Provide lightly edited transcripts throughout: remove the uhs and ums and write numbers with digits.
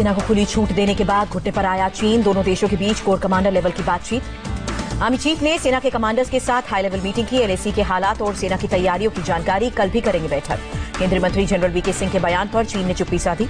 सेना को खुली छूट देने के बाद घुटने पर आया चीन। दोनों देशों के बीच कोर कमांडर लेवल की बातचीत। आर्मी चीफ ने सेना के कमांडर्स के साथ हाई लेवल मीटिंग की। एलएसी के हालात और सेना की तैयारियों की जानकारी कल भी करेंगे बैठक। केंद्रीय मंत्री जनरल वीके सिंह के बयान पर चीन ने चुप्पी साधी।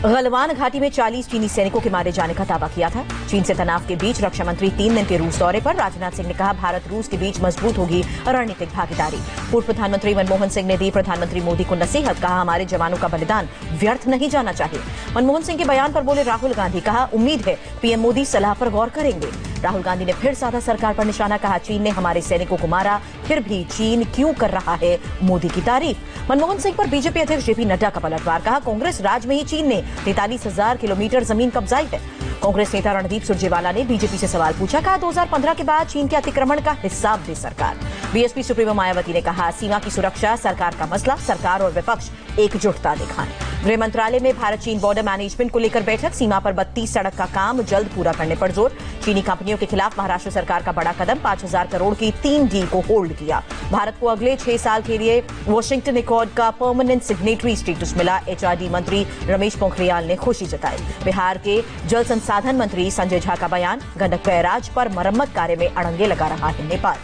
गलवान घाटी में 40 चीनी सैनिकों के मारे जाने का दावा किया था। चीन से तनाव के बीच रक्षा मंत्री 3 दिन के रूस दौरे पर। राजनाथ सिंह ने कहा, भारत रूस के बीच मजबूत होगी रणनीतिक भागीदारी। पूर्व प्रधानमंत्री मनमोहन सिंह ने दी प्रधानमंत्री मोदी को नसीहत। कहा, हमारे जवानों का बलिदान व्यर्थ नहीं जाना चाहिए। मनमोहन सिंह के बयान पर बोले राहुल गांधी। कहा, उम्मीद है पीएम मोदी सलाह पर गौर करेंगे। राहुल गांधी ने फिर साधा सरकार पर निशाना। कहा, चीन ने हमारे सैनिकों को मारा, फिर भी चीन क्यों कर रहा है मोदी की तारीफ। मनमोहन सिंह पर बीजेपी अध्यक्ष जेपी नड्डा का पलटवार। कहा, कांग्रेस राज में ही चीन ने 43,000 किलोमीटर जमीन कब्जाई है। कांग्रेस नेता रणदीप सुरजेवाला ने बीजेपी से सवाल पूछा। कहा, 2015 के बाद चीन के अतिक्रमण का हिसाब दे सरकार। बीएसपी सुप्रीमो मायावती ने कहा, सीमा की सुरक्षा सरकार का मसला, सरकार और विपक्ष एकजुटता दिखाएं। गृह मंत्रालय में भारत चीन बॉर्डर मैनेजमेंट को लेकर बैठक। सीमा पर 32 सड़क का काम जल्द पूरा करने पर जोर। चीनी कंपनियों के खिलाफ महाराष्ट्र सरकार का बड़ा कदम। 5,000 करोड़ की 3 डील को होल्ड किया। भारत को अगले 6 साल के लिए वॉशिंगटन एकॉर्ड का परमानेंट सिग्नेटरी स्टेटस मिला। एचआरडी मंत्री रमेश पोखरियाल ने खुशी जताई। बिहार के जल संसाधन मंत्री संजय झा का बयान। गंडक बैराज पर मरम्मत कार्य में अड़ंगे लगा रहा है नेपाल।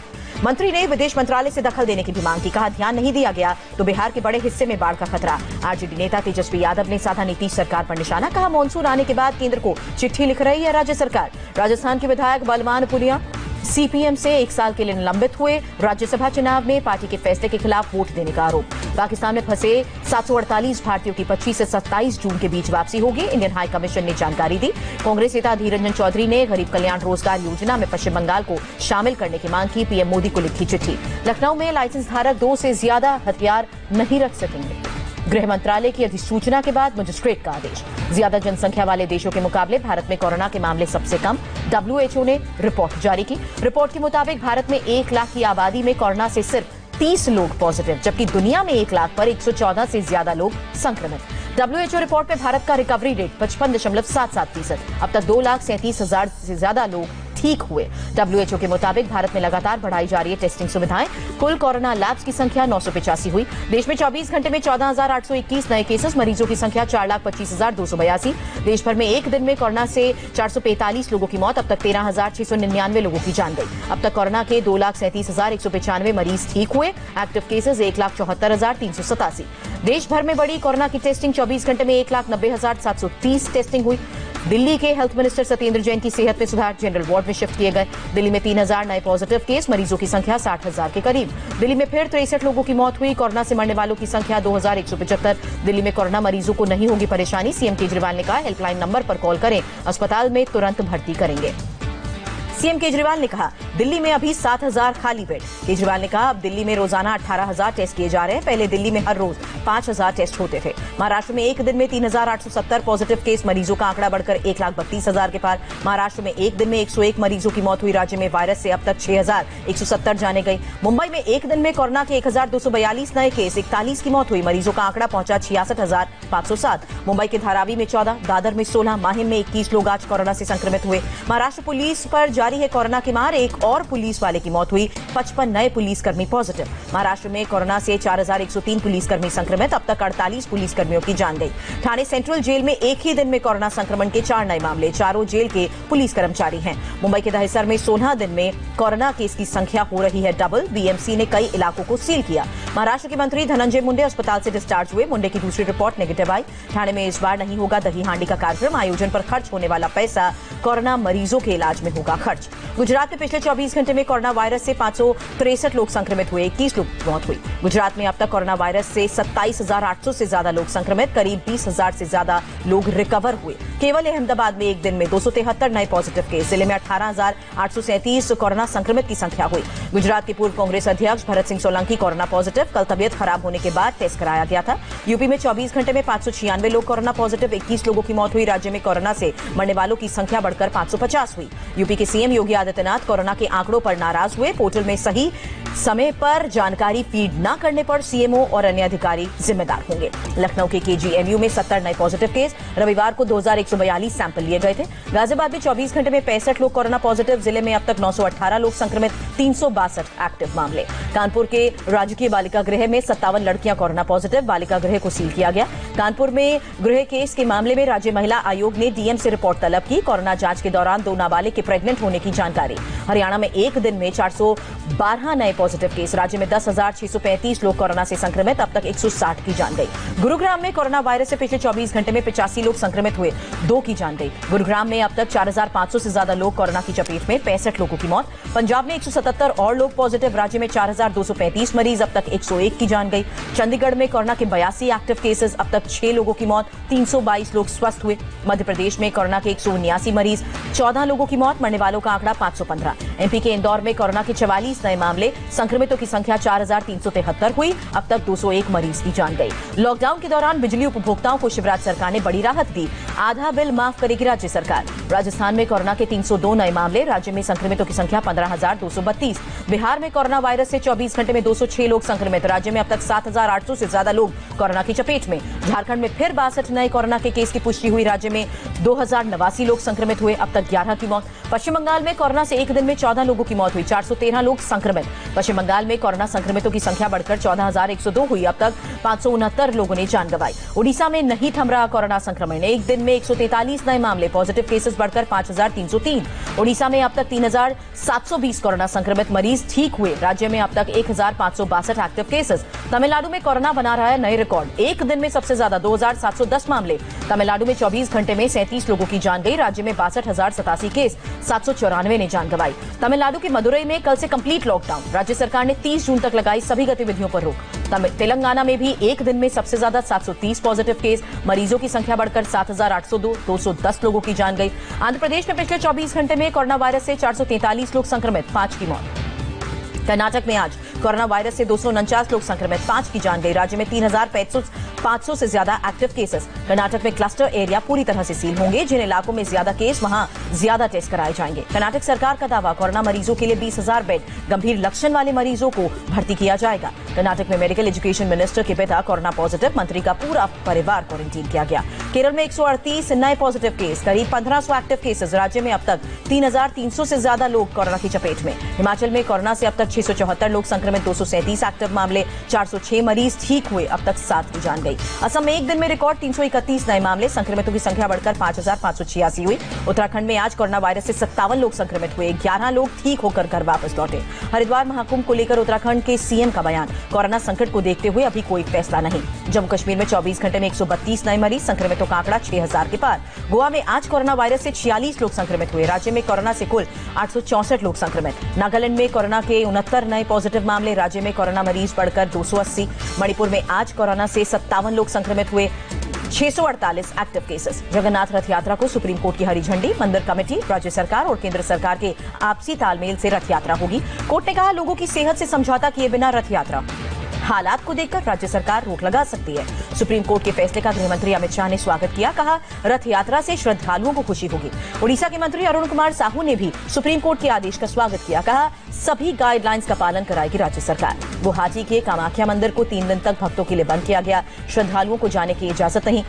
मंत्री ने विदेश मंत्रालय से दखल देने की भी मांग की। कहा, ध्यान नहीं दिया गया तो बिहार के बड़े हिस्से में बाढ़ का खतरा। आरजेडी नेता तेजस्वी यादव ने साधा नीतीश सरकार पर निशाना। कहा, मानसून आने के बाद केंद्र को चिट्ठी लिख रही है राज्य सरकार। राजस्थान के विधायक बलवान पुनिया सीपीएम से 1 साल के लिए निलंबित हुए। राज्यसभा चुनाव में पार्टी के फैसले के खिलाफ वोट देने का आरोप। पाकिस्तान में फंसे 748 भारतीयों की 25 से 27 जून के बीच वापसी होगी। इंडियन हाई कमीशन ने जानकारी दी। कांग्रेस नेता अधीर रंजन चौधरी ने गरीब कल्याण रोजगार योजना में पश्चिम बंगाल को शामिल करने की मांग की। पीएम मोदी को लिखी चिट्ठी। लखनऊ में लाइसेंस धारक 2 से ज्यादा हथियार नहीं रख सकेंगे। गृह मंत्रालय की अधिसूचना के बाद मजिस्ट्रेट का आदेश। ज्यादा जनसंख्या वाले देशों के मुकाबले भारत में कोरोना के मामले सबसे कम। डब्ल्यूएचओ ने रिपोर्ट जारी की। रिपोर्ट के मुताबिक भारत में 1 लाख की आबादी में कोरोना से सिर्फ 30 लोग पॉजिटिव, जबकि दुनिया में 1 लाख पर 114 से ज्यादा लोग संक्रमित। डब्ल्यूएचओ रिपोर्ट में भारत का रिकवरी रेट 55.77%। अब तक 2,37,000 से ज्यादा लोग ठीक हुए। डब्ल्यूएचओ के मुताबिक भारत में लगातार बढ़ाई जा रही है टेस्टिंग सुविधाएं। कुल कोरोना लैब्स की संख्या 985 हुई। देश में 24 घंटे में 14,821 नए केसेस। मरीजों की संख्या 4,25,282। देश भर में एक दिन में कोरोना से 445 लोगों की मौत। अब तक 13,699 लोगों की जान गई। अब तक कोरोना के 2,37,195 मरीज ठीक हुए। Active cases 1,74,387। देश भर में बड़ी कोरोना की टेस्टिंग। 24 घंटे में 1,90,730 टेस्टिंग हुई। दिल्ली के हेल्थ मिनिस्टर सत्येंद्र जैन की सेहत में सुधार। जनरल वार्ड में शिफ्ट किए गए। दिल्ली में 3,000 नए पॉजिटिव केस। मरीजों की संख्या 60,000 के करीब। दिल्ली में फिर 63 लोगों की मौत हुई। कोरोना से मरने वालों की संख्या 2,175। दिल्ली में कोरोना मरीजों को नहीं होगी परेशानी। सीएम केजरीवाल ने कहा, हेल्पलाइन नंबर पर कॉल करें, अस्पताल में तुरंत भर्ती करेंगे। सीएम केजरीवाल ने कहा, दिल्ली में अभी 7,000 खाली बेड। केजरीवाल ने कहा, अब दिल्ली में रोजाना 18,000 टेस्ट किए जा रहे हैं। पहले दिल्ली में हर रोज 5,000 टेस्ट होते थे। महाराष्ट्र में एक दिन में 3,870 पॉजिटिव केस। मरीजों का आंकड़ा बढ़कर 1,32,000 के पार। महाराष्ट्र में एक दिन में 101 मरीजों की मौत हुई। राज्य में वायरस से अब तक 6,170 जाने गई। मुंबई में एक दिन में कोरोना के 1,242 नए केस। 41 की मौत हुई। मरीजों का आंकड़ा पहुंचा 66,507। मुंबई के धारावी में 14, दादर में 16, माहिम में 21 लोग आज कोरोना से संक्रमित हुए। महाराष्ट्र पुलिस पर जारी है कोरोना की मार। एक और पुलिस वाले की मौत हुई। 55 नए पुलिसकर्मी पॉजिटिव। महाराष्ट्र में कोरोना से 4,103 पुलिसकर्मी संक्रमित। अब तक 48 पुलिसकर्मियों की जान गई। ठाणे सेंट्रल जेल में एक ही दिन में कोरोना संक्रमण के 4 नए मामले। चारों जेल के पुलिस कर्मचारी हैं। मुंबई के दहिसर में 16 दिन में कोरोना केस की संख्या हो रही है डबल। बीएमसी ने कई इलाकों को सील किया। महाराष्ट्र के मंत्री धनंजय मुंडे अस्पताल से डिस्चार्ज हुए। मुंडे की दूसरी रिपोर्ट नेगेटिव आई। ठाणे में इस बार नहीं होगा दही हांडी का कार्यक्रम। आयोजन पर खर्च होने वाला पैसा कोरोना मरीजों के इलाज में होगा खर्च। गुजरात में पिछले 24 घंटे में कोरोना वायरस से 563 लोग संक्रमित हुए। 21 लोग की मौत हुई। गुजरात में अब तक कोरोना वायरस से 27,800 से ज्यादा लोग संक्रमित। करीब 20,000 से ज्यादा लोग रिकवर हुए। केवल अहमदाबाद में एक दिन में 273 नए पॉजिटिव केस। जिले में 18,837 कोरोना संक्रमित की संख्या हुई। गुजरात के पूर्व कांग्रेस अध्यक्ष भरत सिंह सोलंकी कोरोना पॉजिटिव। कल तबियत खराब होने के बाद टेस्ट कराया गया था। यूपी में 24 घंटे में 596 लोग कोरोना पॉजिटिव। 21 लोगों की मौत हुई। राज्य में कोरोना से मरने वालों की संख्या बढ़कर 550 हुई। यूपी के सीएम योगी आदित्यनाथ कोरोना के आंकड़ों पर नाराज हुए। पोर्टल में सही समय पर जानकारी फीड न करने पर सीएमओ और अन्य अधिकारी जिम्मेदार होंगे। लखनऊ के केजीएमयू में 70 नए पॉजिटिव केस। रविवार को 2142 सैंपल लिए गए थे। गाजियाबाद में 24 घंटे में 65 लोग कोरोना पॉजिटिव। जिले में अब तक 918 लोग संक्रमित, 362 एक्टिव मामले। कानपुर के राजकीय बालिका गृह में 57 लड़कियां कोरोना पॉजिटिव। बालिका गृह को सील किया गया। कानपुर में गृह केस के मामले में राज्य महिला आयोग ने डीएम से रिपोर्ट तलब की। कोरोना जांच के दौरान 2 नाबालिग के प्रेग्नेंट होने की जानकारी। हरियाणा में एक दिन में 412 नए पॉजिटिव केस। राज्य में 10,635 लोग कोरोना से संक्रमित, अब तक 160 की जान गई। गुरुग्राम में कोरोना वायरस से पिछले 24 घंटे में 85 लोग संक्रमित हुए, 2 की जान गई। गुरुग्राम में अब तक 4,500 से ज्यादा लोग कोरोना की चपेट में, 65 लोगों की मौत। पंजाब में 177 और लोग पॉजिटिव। राज्य में 4,235 मरीज, अब तक 101 की जान गई। चंडीगढ़ में कोरोना के 82 एक्टिव केसेस, अब तक 6 लोगों की मौत, 322 लोग स्वस्थ हुए। मध्य प्रदेश में कोरोना के 179 मरीज, 14 लोगों की मौत, मरने वालों का आंकड़ा 515। एमपी के इंदौर में कोरोना के 44 नए मामले, संक्रमितों की संख्या 4,373 हुई, अब तक 201 मरीज की जान गई। लॉकडाउन के दौरान बिजली उपभोक्ताओं को शिवराज सरकार ने बड़ी राहत दी। आधा बिल माफ करेगी राज्य सरकार। राजस्थान में कोरोना के 302 नए मामले। राज्य में संक्रमितों की संख्या 15,232। बिहार में कोरोना वायरस से 24 घंटे में 206 लोग संक्रमित। राज्य में अब तक 7,800 से ज्यादा लोग कोरोना की चपेट में। झारखंड में फिर 62 नए कोरोना के केस की पुष्टि हुई। राज्य में 2,089 लोग संक्रमित हुए, अब तक 11 की मौत। पश्चिम बंगाल में कोरोना से एक दिन में 14 लोगों की मौत हुई, 413 लोग संक्रमित। पश्चिम बंगाल में कोरोना संक्रमितों की संख्या बढ़कर 14,102 हुई, अब तक 569 लोगों ने जान गंवाई। उड़ीसा में नहीं थम रहा कोरोना संक्रमण। एक दिन में 143 नए मामले, पॉजिटिव केसेस बढ़कर 5,303। उड़ीसा में अब तक 3,720 कोरोना संक्रमित मरीज ठीक हुए। राज्य में अब तक 1,562 एक्टिव केसेस। तमिलनाडु में कोरोना बना रहा है नए रिकॉर्ड। एक दिन में सबसे ज्यादा 2,710 मामले। तमिलनाडु में 24 घंटे में 37 लोगों की जान गई। राज्य में 62,087 केस, 794 ने जान गंवाई। तमिलनाडु के मदुरई में कल से कंप्लीट लॉकडाउन। राज्य सरकार ने 30 जून तक लगाई सभी गतिविधियों पर रोक। तेलंगाना में भी एक दिन में सबसे ज्यादा 730 पॉजिटिव केस, मरीजों की संख्या बढ़कर 7,802, 210 लोगों की जान गई। आंध्र प्रदेश में पिछले 24 घंटे में कोरोना वायरस से 443 लोग संक्रमित, 5 की मौत। कर्नाटक में आज कोरोना वायरस से 249 लोग संक्रमित, 5 की जान गई। राज्य में 3,500 से ज्यादा एक्टिव केसेस। कर्नाटक में क्लस्टर एरिया पूरी तरह से सील होंगे। जिन इलाकों में ज्यादा केस, वहां ज्यादा टेस्ट कराए जाएंगे। कर्नाटक सरकार का दावा, कोरोना मरीजों के लिए 20,000 बेड, गंभीर लक्षण वाले मरीजों को भर्ती किया जाएगा। कर्नाटक में मेडिकल एजुकेशन मिनिस्टर के पिता कोरोना पॉजिटिव, मंत्री का पूरा परिवार क्वारंटीन किया गया। केरल में 138 नए पॉजिटिव केस, करीब 1,500 एक्टिव केसेस। राज्य में अब तक 3,300 से ज्यादा लोग कोरोना की चपेट में। हिमाचल में कोरोना से अब तक 674 लोग संक्रमित, 237 एक्टिव मामले, 406 मरीज ठीक हुए, अब तक 7 की जान गई। असम में एक दिन में रिकॉर्ड 331 नए मामले, संक्रमितों की संख्या बढ़कर 5,586 हुई। उत्तराखंड में आज कोरोना वायरस से 57 लोग संक्रमित हुए, 11 लोग ठीक होकर घर वापस लौटे। हरिद्वार महाकुंभ को लेकर उत्तराखंड के सीएम का बयान, कोरोना संकट को देखते हुए अभी कोई फैसला नहीं। जम्मू कश्मीर में 24 घंटे में 132 नए मरीज, संक्रमितों का आंकड़ा 6,000 के पार। गोवा में आज कोरोना वायरस से 46 लोग संक्रमित हुए। राज्य में कोरोना से कुल 864 लोग संक्रमित। नागालैंड में कोरोना के 69 नए पॉजिटिव मामले। राज्य में कोरोना मरीज बढ़कर 280। मणिपुर में आज कोरोना से 57 लोग संक्रमित हुए, 648 एक्टिव केसेस। जगन्नाथ रथ यात्रा को सुप्रीम कोर्ट की हरी झंडी। मंदिर कमेटी, राज्य सरकार और केंद्र सरकार के आपसी तालमेल से रथ यात्रा होगी। कोर्ट ने कहा, लोगों की सेहत से समझौता किए बिना रथ यात्रा, हालात को देखकर राज्य सरकार रोक लगा सकती है। सुप्रीम कोर्ट के फैसले का गृह मंत्री अमित शाह ने स्वागत किया। कहा, रथ यात्रा से श्रद्धालुओं को खुशी होगी। उड़ीसा के मंत्री अरुण कुमार साहू ने भी सुप्रीम कोर्ट के आदेश का स्वागत किया। कहा, सभी गाइडलाइंस का पालन कराएगी राज्य सरकार। गुवाहाटी के कामाख्या मंदिर को 3 दिन तक भक्तों के लिए बंद किया गया। श्रद्धालुओं को जाने की इजाजत नहीं।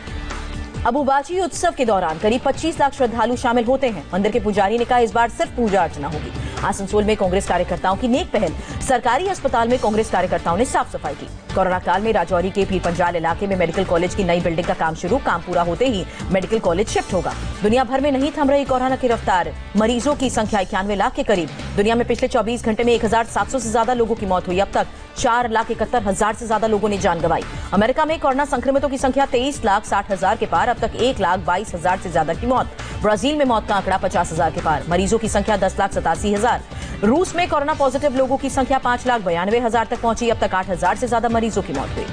अबुबाची उत्सव के दौरान करीब 25 लाख श्रद्धालु शामिल होते हैं। मंदिर के पुजारी ने कहा, इस बार सिर्फ पूजा अर्चना होगी। आसनसोल में कांग्रेस कार्यकर्ताओं की नेक पहल, सरकारी अस्पताल में कांग्रेस कार्यकर्ताओं ने साफ सफाई की। कोरोना काल में राजौरी के पीरपंजाल इलाके में मेडिकल कॉलेज की नई बिल्डिंग का काम शुरू, काम पूरा होते ही मेडिकल कॉलेज शिफ्ट होगा। दुनिया भर में नहीं थम रही कोरोना की रफ्तार, मरीजों की संख्या 91 लाख के करीब। दुनिया में पिछले 24 घंटे में 1,700 से ज्यादा लोगों की मौत हुई, अब तक 4,71,000 से ज्यादा लोगों ने जान गंवाई। अमेरिका में कोरोना संक्रमितों की संख्या 23,60,000 के पार, अब तक 1,22,000 से ज्यादा की मौत। ब्राजील में मौत का आंकड़ा 50,000 के पार, मरीजों की संख्या 10,87,000। रूस में कोरोना पॉजिटिव लोगों की संख्या 5,92,000 तक पहुंची, अब तक 8,000 से ज्यादा मरीजों की मौत हुई।